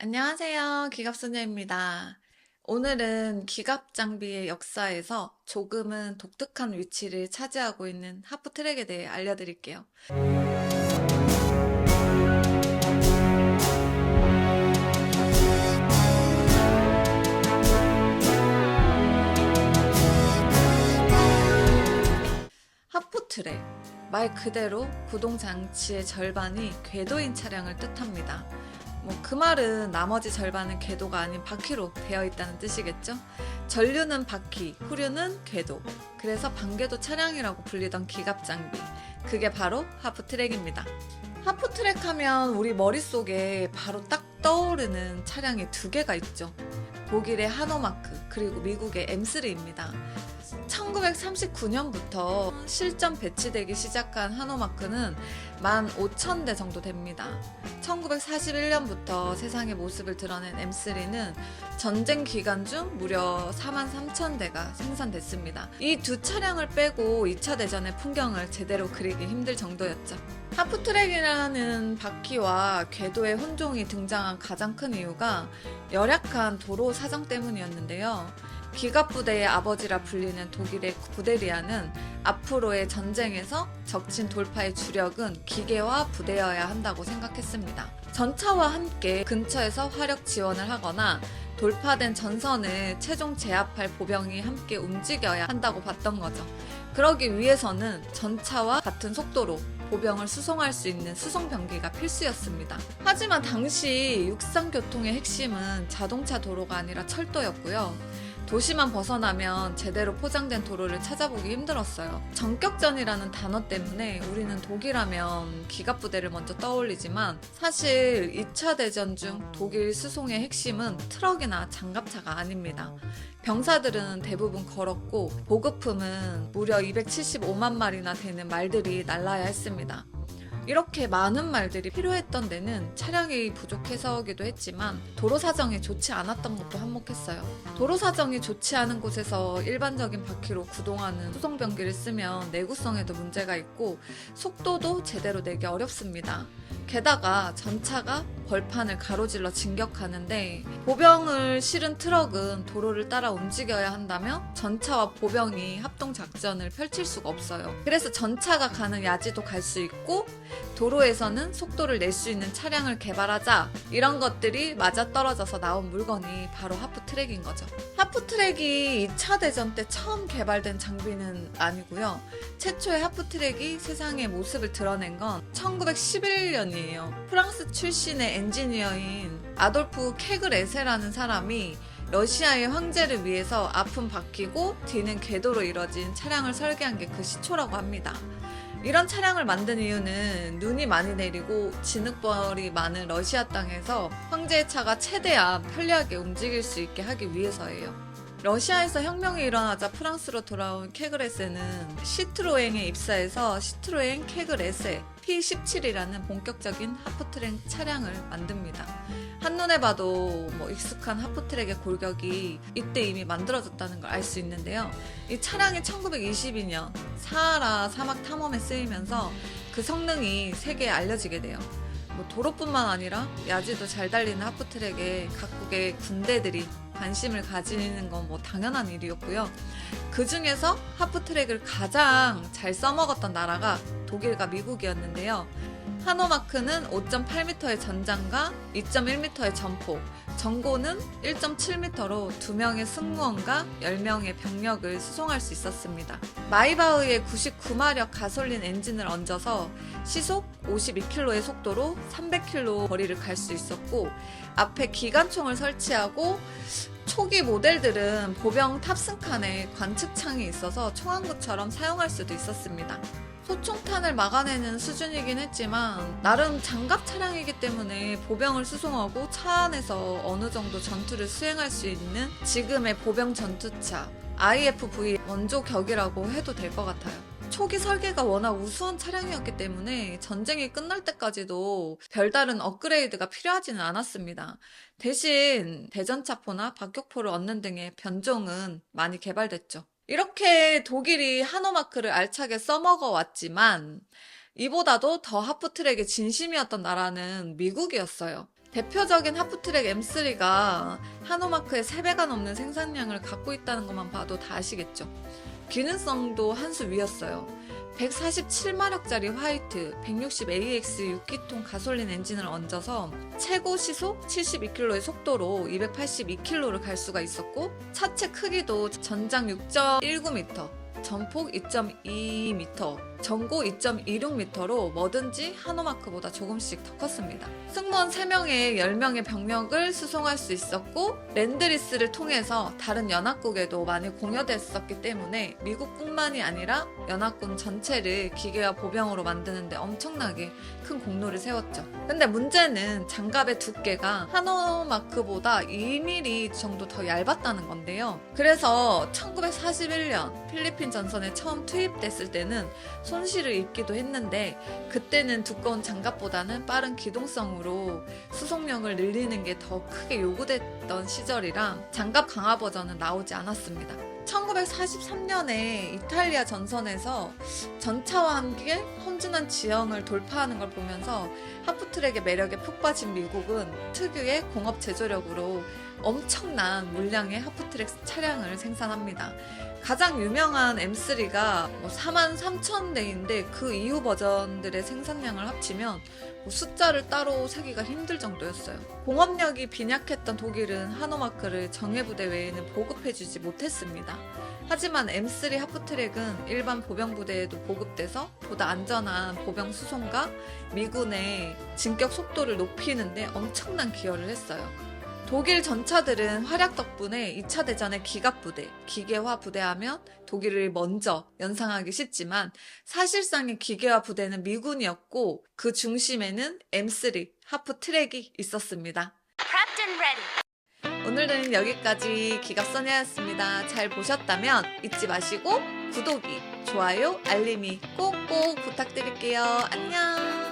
안녕하세요. 기갑소녀입니다. 오늘은 기갑 장비의 역사에서 조금은 독특한 위치를 차지하고 있는 하프트랙에 대해 알려드릴게요. 하프트랙, 말 그대로 구동장치의 절반이 궤도인 차량을 뜻합니다. 그 말은 나머지 절반은 궤도가 아닌 바퀴로 되어 있다는 뜻이겠죠? 전류는 바퀴, 후류는 궤도. 그래서 반궤도 차량이라고 불리던 기갑 장비. 그게 바로 하프트랙입니다. 하프트랙 하면 우리 머릿속에 바로 딱 떠오르는 차량이 두 개가 있죠. 독일의 하노마크, 그리고 미국의 M3입니다. 1939년부터 실전 배치되기 시작한 하노마크는 15,000대 정도 됩니다. 1941년부터 세상의 모습을 드러낸 M3는 전쟁 기간 중 무려 43,000대가 생산됐습니다. 이 두 차량을 빼고 2차 대전의 풍경을 제대로 그리기 힘들 정도였죠. 하프트랙이라는 바퀴와 궤도의 혼종이 등장한 가장 큰 이유가 열악한 도로 사정 때문이었는데요. 기갑부대의 아버지라 불리는 독일의 구데리아는 앞으로의 전쟁에서 적진 돌파의 주력은 기계화 부대여야 한다고 생각했습니다. 전차와 함께 근처에서 화력 지원을 하거나 돌파된 전선을 최종 제압할 보병이 함께 움직여야 한다고 봤던 거죠. 그러기 위해서는 전차와 같은 속도로 보병을 수송할 수 있는 수송병기가 필수였습니다. 하지만 당시 육상교통의 핵심은 자동차 도로가 아니라 철도였고요. 도시만 벗어나면 제대로 포장된 도로를 찾아보기 힘들었어요. 전격전이라는 단어 때문에 우리는 독일하면 기갑부대를 먼저 떠올리지만 사실 2차 대전 중 독일 수송의 핵심은 트럭이나 장갑차가 아닙니다. 병사들은 대부분 걸었고 보급품은 무려 275만 마리나 되는 말들이 날라야 했습니다. 이렇게 많은 말들이 필요했던 데는 차량이 부족해서기도 했지만 도로 사정이 좋지 않았던 것도 한몫했어요. 도로 사정이 좋지 않은 곳에서 일반적인 바퀴로 구동하는 수송병기를 쓰면 내구성에도 문제가 있고 속도도 제대로 내기 어렵습니다. 게다가 전차가 벌판을 가로질러 진격하는데 보병을 실은 트럭은 도로를 따라 움직여야 한다면 전차와 보병이 합동작전을 펼칠 수가 없어요. 그래서 전차가 가는 야지도 갈 수 있고 도로에서는 속도를 낼 수 있는 차량을 개발하자, 이런 것들이 맞아떨어져서 나온 물건이 바로 하프트랙인 거죠. 하프트랙이 2차 대전 때 처음 개발된 장비는 아니고요. 최초의 하프트랙이 세상의 모습을 드러낸 건 1911년이에요. 프랑스 출신의 엔지니어인 아돌프 케그레세라는 사람이 러시아의 황제를 위해서 앞은 바퀴고 뒤는 궤도로 이뤄진 차량을 설계한 게 그 시초라고 합니다. 이런 차량을 만든 이유는 눈이 많이 내리고 진흙벌이 많은 러시아 땅에서 황제의 차가 최대한 편리하게 움직일 수 있게 하기 위해서예요. 러시아에서 혁명이 일어나자 프랑스로 돌아온 케그레세는 시트로엥에 입사해서 시트로엥 케그레세 P17이라는 본격적인 하프트랙 차량을 만듭니다. 한눈에 봐도 익숙한 하프트랙의 골격이 이때 이미 만들어졌다는 걸 알 수 있는데요. 이 차량이 1922년 사하라 사막 탐험에 쓰이면서 그 성능이 세계에 알려지게 돼요. 도로뿐만 아니라 야지도 잘 달리는 하프트랙에 각국의 군대들이 관심을 가지는 건 당연한 일이었고요. 그 중에서 하프트랙을 가장 잘 써먹었던 나라가 독일과 미국이었는데요. 하노마크는 5.8m의 전장과 2.1m의 전폭, 전고는 1.7m로 2명의 승무원과 10명의 병력을 수송할 수 있었습니다. 마이바흐의 99마력 가솔린 엔진을 얹어서 시속 52km의 속도로 300km 거리를 갈 수 있었고, 앞에 기관총을 설치하고 초기 모델들은 보병 탑승칸에 관측창이 있어서 총항구처럼 사용할 수도 있었습니다. 소총탄을 막아내는 수준이긴 했지만 나름 장갑 차량이기 때문에 보병을 수송하고 차 안에서 어느 정도 전투를 수행할 수 있는 지금의 보병 전투차 IFV 원조격이라고 해도 될 것 같아요. 초기 설계가 워낙 우수한 차량이었기 때문에 전쟁이 끝날 때까지도 별다른 업그레이드가 필요하지는 않았습니다. 대신 대전차포나 박격포를 얻는 등의 변종은 많이 개발됐죠. 이렇게 독일이 하노마크를 알차게 써먹어 왔지만 이보다도 더 하프트랙의 진심이었던 나라는 미국이었어요. 대표적인 하프트랙 M3가 하노마크의 3배가 넘는 생산량을 갖고 있다는 것만 봐도 다 아시겠죠. 기능성도 한 수 위였어요. 147마력짜리 화이트 160AX 6기통 가솔린 엔진을 얹어서 최고 시속 72km의 속도로 282km를 갈 수가 있었고, 차체 크기도 전장 6.19m, 전폭 2.2m, 전고 2.26m로 뭐든지 하노마크보다 조금씩 더 컸습니다. 승무원 3명에 10명의 병력을 수송할 수 있었고, 랜드리스를 통해서 다른 연합국에도 많이 공여됐었기 때문에 미국뿐만이 아니라 연합군 전체를 기계화 보병으로 만드는데 엄청나게 큰 공로를 세웠죠. 근데 문제는 장갑의 두께가 하노마크보다 2mm 정도 더 얇았다는 건데요. 그래서 1941년 필리핀 전선에 처음 투입됐을 때는 손실을 입기도 했는데, 그때는 두꺼운 장갑보다는 빠른 기동성으로 수송력을 늘리는 게 더 크게 요구됐던 시절이라 장갑 강화 버전은 나오지 않았습니다. 1943년에 이탈리아 전선에서 전차와 함께 험준한 지형을 돌파하는 걸 보면서 하프트랙의 매력에 푹 빠진 미국은 특유의 공업 제조력으로 엄청난 물량의 하프트랙 차량을 생산합니다. 가장 유명한 M3가 43,000대인데 그 이후 버전들의 생산량을 합치면 숫자를 따로 세기가 힘들 정도였어요. 공업력이 빈약했던 독일은 하노마크를 정예부대 외에는 보급해주지 못했습니다. 하지만 M3 하프트랙은 일반 보병부대에도 보급돼서 보다 안전한 보병 수송과 미군의 진격 속도를 높이는데 엄청난 기여를 했어요. 독일 전차들은 활약 덕분에 2차 대전의 기갑부대, 기계화 부대하면 독일을 먼저 연상하기 쉽지만 사실상의 기계화 부대는 미군이었고, 그 중심에는 M3 하프트랙이 있었습니다. 오늘은 여기까지 기갑선야였습니다. 잘 보셨다면 잊지 마시고 구독이, 좋아요, 알림이 꼭꼭 부탁드릴게요. 안녕.